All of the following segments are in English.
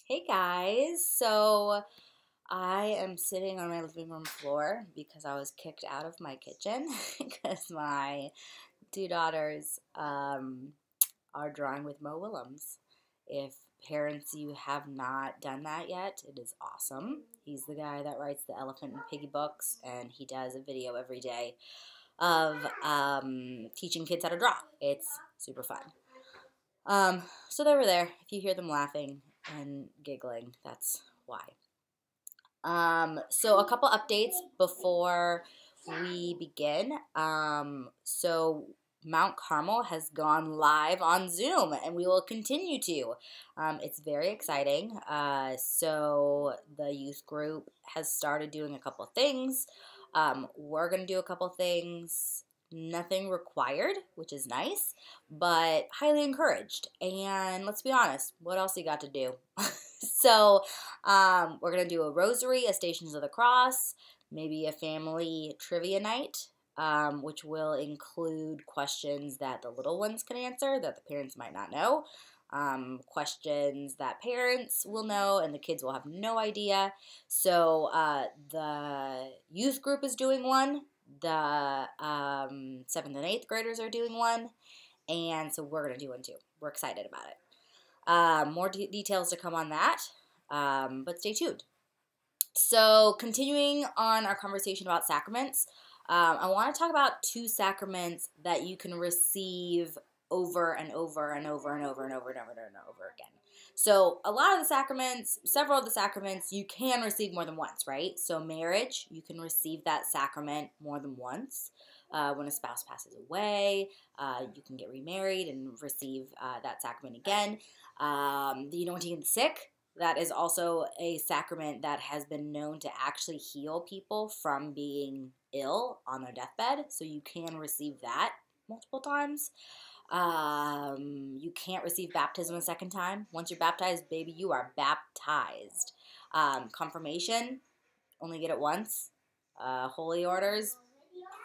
Hey guys, so I am sitting on my living room floor because I was kicked out of my kitchen because my two daughters are drawing with Mo Willems. If parents, you have not done that yet, it is awesome. He's the guy that writes the Elephant and Piggy books, and he does a video every day of teaching kids how to draw. It's super fun. So they were there. If you hear them laughing and giggling, that's why. So a couple updates before we begin. So Mount Carmel has gone live on Zoom, and we will continue to. It's very exciting. So the youth group has started doing a couple things. We're going to do a couple things. Nothing required, which is nice, but highly encouraged. And let's be honest, what else you got to do? So we're going to do a rosary, a Stations of the Cross, maybe a family trivia night, which will include questions that the little ones can answer that the parents might not know, questions that parents will know and the kids will have no idea. So the youth group is doing one. The 7th and 8th graders are doing one. And so we're going to do one too. We're excited about it. More details to come on that, but stay tuned. So continuing on our conversation about sacraments, I want to talk about two sacraments that you can receive over and over and over and over and over and over and over again. So a lot of the sacraments, several of the sacraments, you can receive more than once, right? So marriage, you can receive that sacrament more than once. When a spouse passes away, you can get remarried and receive that sacrament again. The anointing of the sick, that is also a sacrament that has been known to actually heal people from being ill on their deathbed. So you can receive that multiple times. You can't receive baptism a second time. Once you're baptized, baby, you are baptized. Confirmation, only get it once. Holy orders,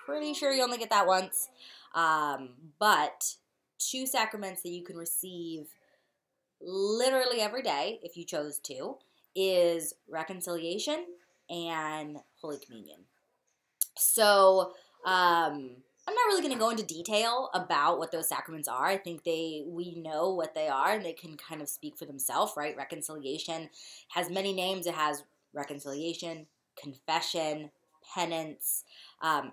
pretty sure you only get that once. But two sacraments that you can receive literally every day, if you chose to, is reconciliation and Holy Communion. So, I'm not really going to go into detail about what those sacraments are. I think we know what they are, and they can kind of speak for themselves, right? Reconciliation has many names. It has reconciliation, confession, penance. At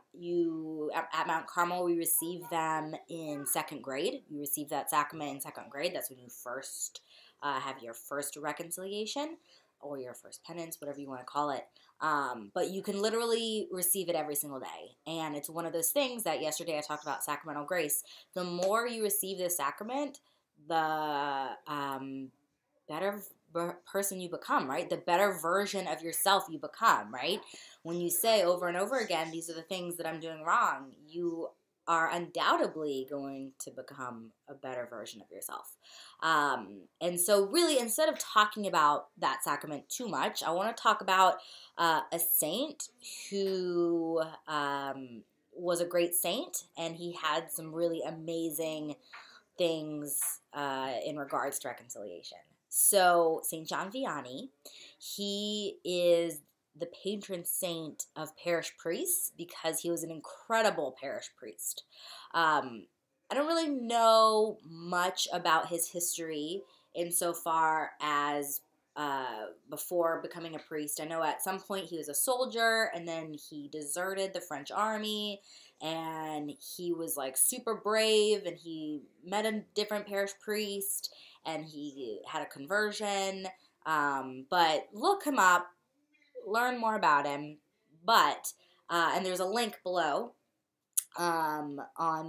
Mount Carmel, we receive them in second grade. You receive that sacrament in second grade. That's when you first have your first reconciliation or your first penance, whatever you want to call it. But you can literally receive it every single day. And it's one of those things that yesterday I talked about sacramental grace. The more you receive this sacrament, the better person you become, right? The better version of yourself you become, right? When you say over and over again, these are the things that I'm doing wrong, you are undoubtedly going to become a better version of yourself. And so really, instead of talking about that sacrament too much, I want to talk about a saint who was a great saint, and he had some really amazing things in regards to reconciliation. So St. John Vianney, he is the patron saint of parish priests because he was an incredible parish priest. I don't really know much about his history insofar as before becoming a priest. I know at some point he was a soldier, and then he deserted the French army, and he was like super brave, and he met a different parish priest, and he had a conversion. But look him up, learn more about him. But and there's a link below on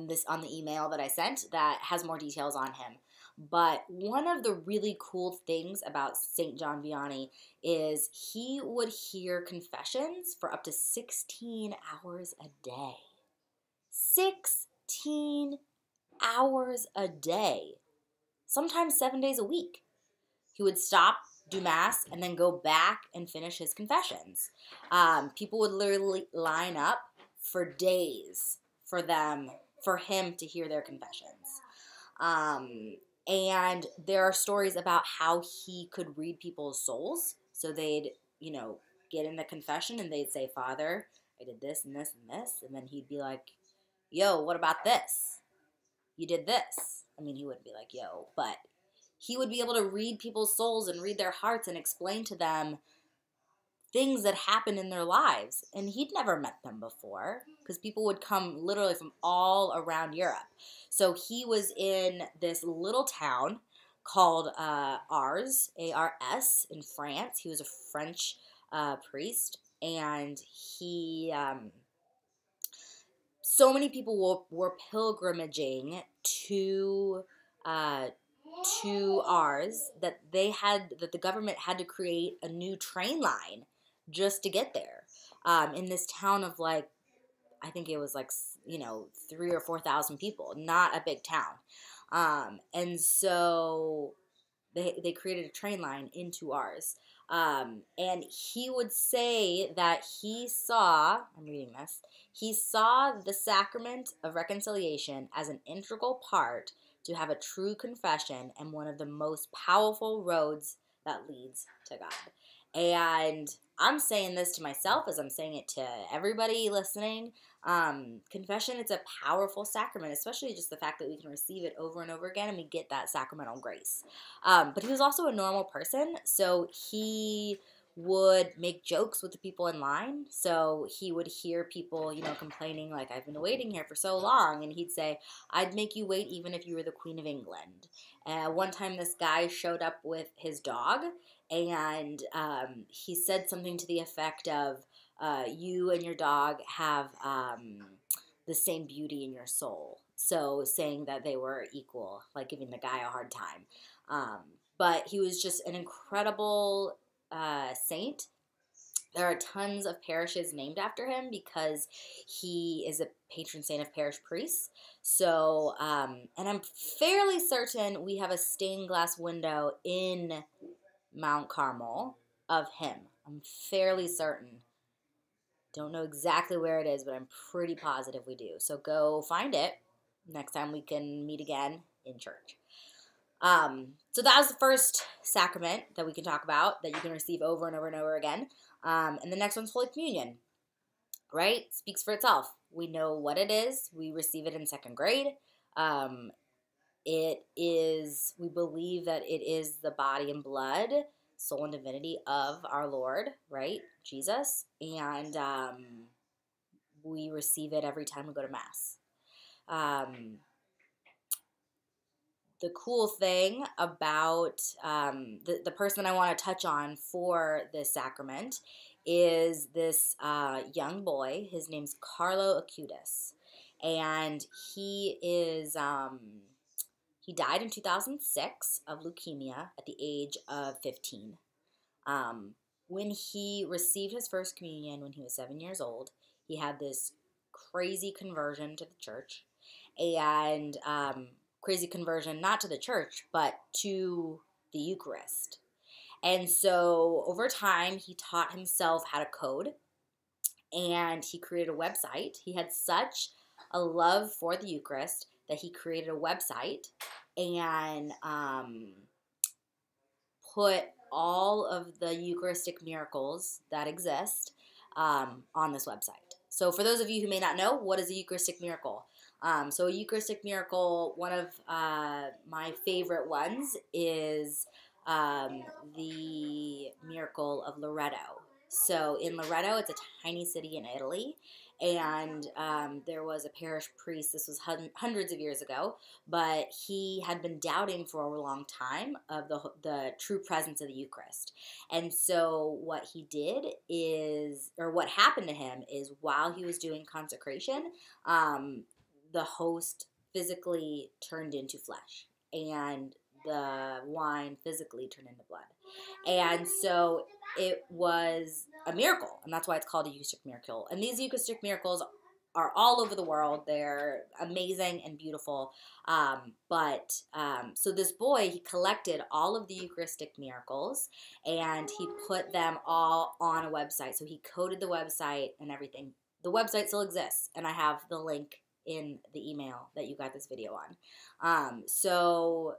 the email that I sent that has more details on him. But one of the really cool things about St. John Vianney is he would hear confessions for up to 16 hours a day. 16 hours a day. Sometimes 7 days a week. He would stop, do mass, and then go back and finish his confessions. People would literally line up for days for him to hear their confessions. And there are stories about how he could read people's souls. So they'd, get in the confession and they'd say, Father, I did this and this and this. And then he'd be like, yo, what about this? You did this. I mean, he wouldn't be like, yo, but he would be able to read people's souls and read their hearts and explain to them things that happened in their lives. And he'd never met them before because people would come literally from all around Europe. So he was in this little town called Ars, A-R-S, in France. He was a French priest. And he, so many people were pilgrimaging to Ars that the government had to create a new train line just to get there. In this town of like, I think it was like, 3,000 or 4,000 people, not a big town. And so they created a train line into Ars. And he would say that I'm reading this, he saw the sacrament of reconciliation as an integral part to have a true confession and one of the most powerful roads that leads to God. And I'm saying this to myself as I'm saying it to everybody listening. Confession, it's a powerful sacrament, especially just the fact that we can receive it over and over again and we get that sacramental grace. But he was also a normal person, so he would make jokes with the people in line. So he would hear people, complaining like, I've been waiting here for so long. And he'd say, I'd make you wait even if you were the Queen of England. One time this guy showed up with his dog and he said something to the effect of, you and your dog have the same beauty in your soul. So saying that they were equal, like giving the guy a hard time. But he was just an incredible saint. There are tons of parishes named after him because he is a patron saint of parish priests. So, and I'm fairly certain we have a stained glass window in Mount Carmel of him. I'm fairly certain. Don't know exactly where it is, but I'm pretty positive we do. So go find it next time we can meet again in church. So that was the first sacrament that we can talk about that you can receive over and over and over again. And the next one's Holy Communion, right? Speaks for itself. We know what it is. We receive it in second grade. We believe that it is the body and blood, soul and divinity of our Lord, right? Jesus. And we receive it every time we go to Mass. The cool thing about the person I want to touch on for this sacrament is this young boy. His name's Carlo Acutis. And he died in 2006 of leukemia at the age of 15. When he received his first communion when he was 7 years old, he had this crazy conversion to the church. And crazy conversion, not to the church, but to the Eucharist. And so over time, he taught himself how to code, and he created a website. He had such a love for the Eucharist that he created a website and put all of the Eucharistic miracles that exist on this website. So for those of you who may not know, what is a Eucharistic miracle? So a Eucharistic miracle, one of my favorite ones is the miracle of Loreto. So in Loreto, it's a tiny city in Italy, and there was a parish priest, this was hundreds of years ago, but he had been doubting for a long time of the true presence of the Eucharist. And so what he did is, or what happened to him is, while he was doing consecration, the host physically turned into flesh, and the wine physically turned into blood. And so it was a miracle, and that's why it's called a Eucharistic miracle. And these Eucharistic miracles are all over the world. They're amazing and beautiful. So this boy, he collected all of the Eucharistic miracles, and he put them all on a website. So he coded the website and everything. The website still exists, and I have the link in the email that you got this video on. So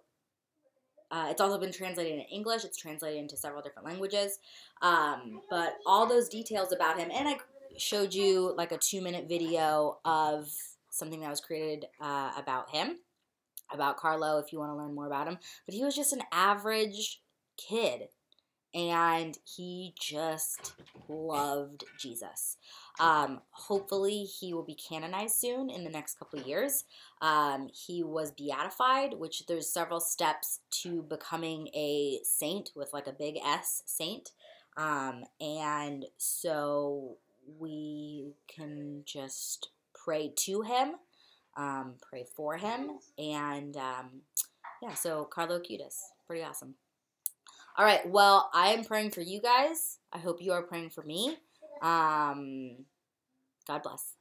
It's also been translated in English. It's translated into several different languages. But all those details about him, and I showed you like a 2-minute video of something that was created about him, about Carlo, if you want to learn more about him. But he was just an average kid, and he just loved Jesus. Hopefully, he will be canonized soon in the next couple of years. He was beatified, which there's several steps to becoming a saint with like a big S, saint. And so we can just pray to him, pray for him, and yeah, so Carlo Acutis, pretty awesome. All right, well, I am praying for you guys. I hope you are praying for me. God bless.